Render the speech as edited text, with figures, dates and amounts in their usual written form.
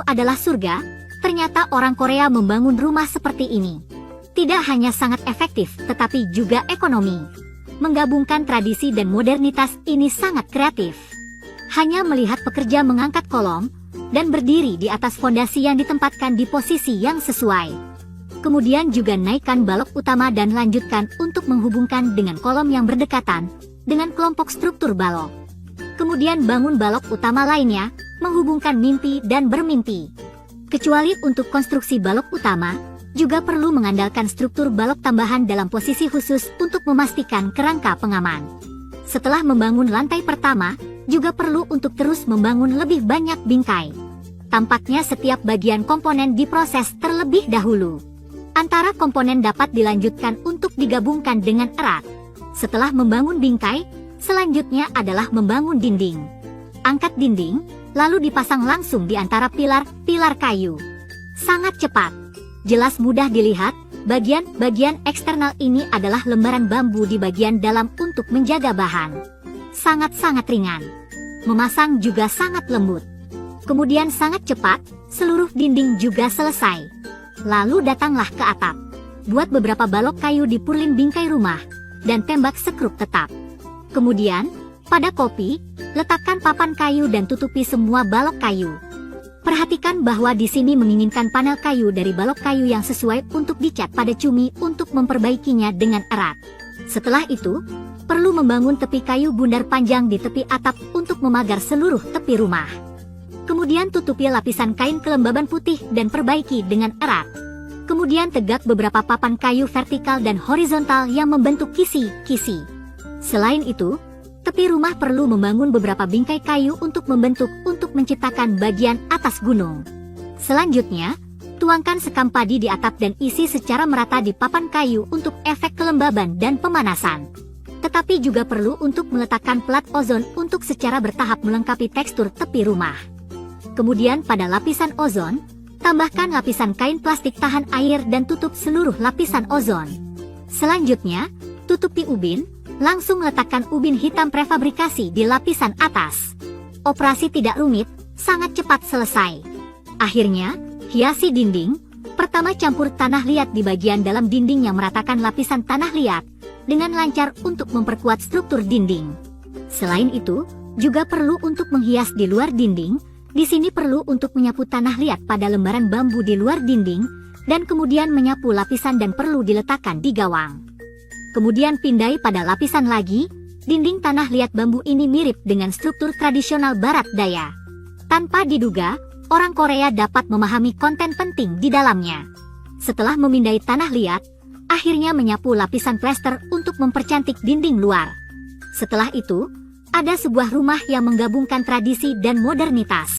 adalah surga, ternyata orang Korea membangun rumah seperti ini. Tidak hanya sangat efektif, tetapi juga ekonomi. Menggabungkan tradisi dan modernitas ini sangat kreatif. Hanya melihat pekerja mengangkat kolom, dan berdiri di atas fondasi yang ditempatkan di posisi yang sesuai. Kemudian juga naikkan balok utama dan lanjutkan untuk menghubungkan dengan kolom yang berdekatan, dengan kelompok struktur balok. Kemudian bangun balok utama lainnya, menghubungkan mimpi dan bermimpi. Kecuali untuk konstruksi balok utama, juga perlu mengandalkan struktur balok tambahan dalam posisi khusus untuk memastikan kerangka pengaman. Setelah membangun lantai pertama, juga perlu untuk terus membangun lebih banyak bingkai. Tampaknya setiap bagian komponen diproses terlebih dahulu. Antara komponen dapat dilanjutkan untuk digabungkan dengan erat. Setelah membangun bingkai, selanjutnya adalah membangun dinding. Angkat dinding, lalu dipasang langsung di antara pilar-pilar kayu. Sangat cepat. Jelas mudah dilihat, bagian-bagian eksternal ini adalah lembaran bambu di bagian dalam untuk menjaga bahan. Sangat-sangat ringan. Memasang juga sangat lembut. Kemudian sangat cepat, seluruh dinding juga selesai. Lalu datanglah ke atap. Buat beberapa balok kayu di purlin bingkai rumah, dan tembak sekrup tetap. Kemudian, pada kopi, letakkan papan kayu dan tutupi semua balok kayu. Perhatikan bahwa di sini menginginkan panel kayu dari balok kayu yang sesuai untuk dicat pada cumi untuk memperbaikinya dengan erat. Setelah itu, perlu membangun tepi kayu bundar panjang di tepi atap untuk memagar seluruh tepi rumah. Kemudian tutupi lapisan kain kelembaban putih dan perbaiki dengan erat. Kemudian tegak beberapa papan kayu vertikal dan horizontal yang membentuk kisi-kisi. Selain itu, tepi rumah perlu membangun beberapa bingkai kayu untuk menciptakan bagian atas gunung. Selanjutnya, tuangkan sekam padi di atap dan isi secara merata di papan kayu untuk efek kelembaban dan pemanasan. Tetapi juga perlu untuk meletakkan plat ozon untuk secara bertahap melengkapi tekstur tepi rumah. Kemudian pada lapisan ozon, tambahkan lapisan kain plastik tahan air dan tutup seluruh lapisan ozon. Selanjutnya, tutupi ubin, langsung letakkan ubin hitam prefabrikasi di lapisan atas. Operasi tidak rumit, sangat cepat selesai. Akhirnya, hiasi dinding. Pertama campur tanah liat di bagian dalam dinding yang meratakan lapisan tanah liat, dengan lancar untuk memperkuat struktur dinding. Selain itu, juga perlu untuk menghias di luar dinding. Di sini perlu untuk menyapu tanah liat pada lembaran bambu di luar dinding, dan kemudian menyapu lapisan dan perlu diletakkan di gawang. Kemudian pindai pada lapisan lagi, dinding tanah liat bambu ini mirip dengan struktur tradisional barat daya. Tanpa diduga, orang Korea dapat memahami konten penting di dalamnya. Setelah memindai tanah liat, akhirnya menyapu lapisan plester untuk mempercantik dinding luar. Setelah itu, ada sebuah rumah yang menggabungkan tradisi dan modernitas.